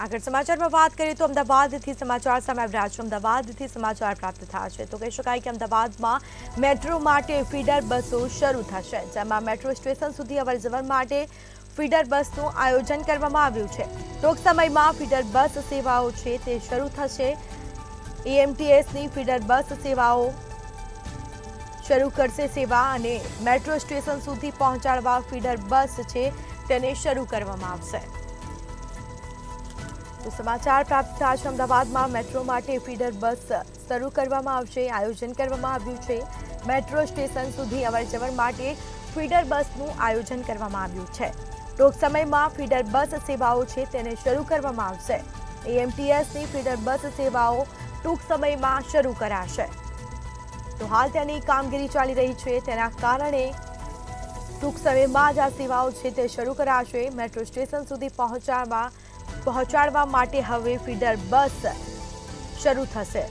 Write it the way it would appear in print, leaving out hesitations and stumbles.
આગળ સમાચારમાં વાત કરીએ તો અમદાવાદથી સમાચાર સામે આવી રહ્યા છે। અમદાવાદથી સમાચાર પ્રાપ્ત થયા છે તો કહી શકાય કે અમદાવાદમાં મેટ્રો માટે ફીડર બસો શરૂ થશે, જેમાં મેટ્રો સ્ટેશન સુધી અવરજવર માટે ફીડર બસનું આયોજન કરવામાં આવ્યું છે। ટૂંક સમયમાં ફીડર બસ સેવાઓ છે તે શરૂ થશે। એએમટીએસની ફીડર બસ સેવાઓ શરૂ કરશે સેવા અને મેટ્રો સ્ટેશન સુધી પહોંચાડવા ફીડર બસ છે તેને શરૂ કરવામાં આવશે। તો સમાચાર પ્રાપ્ત થયા છે અમદાવાદમાં મેટ્રો માટે ફીડર બસ શરૂ કરવામાં આવશે, આયોજન કરવામાં આવ્યું છે। મેટ્રો સ્ટેશન સુધી અવરજવર માટે ફીડર બસનું આયોજન કરવામાં આવ્યું છે। ટૂંક સમયમાં ફીડર બસ સેવાઓ છે તેને શરૂ કરવામાં આવશે। એએમટીએસની ફીડર બસ સેવાઓ ટૂંક સમયમાં શરૂ કરાશે। તો હાલ તેની કામગીરી ચાલી રહી છે, તેના કારણે ટૂંક સમયમાં જ આ સેવાઓ છે તે શરૂ કરાશે। મેટ્રો સ્ટેશન સુધી પહોંચાડવા માટે હવે ફીડર બસ શરૂ થશે।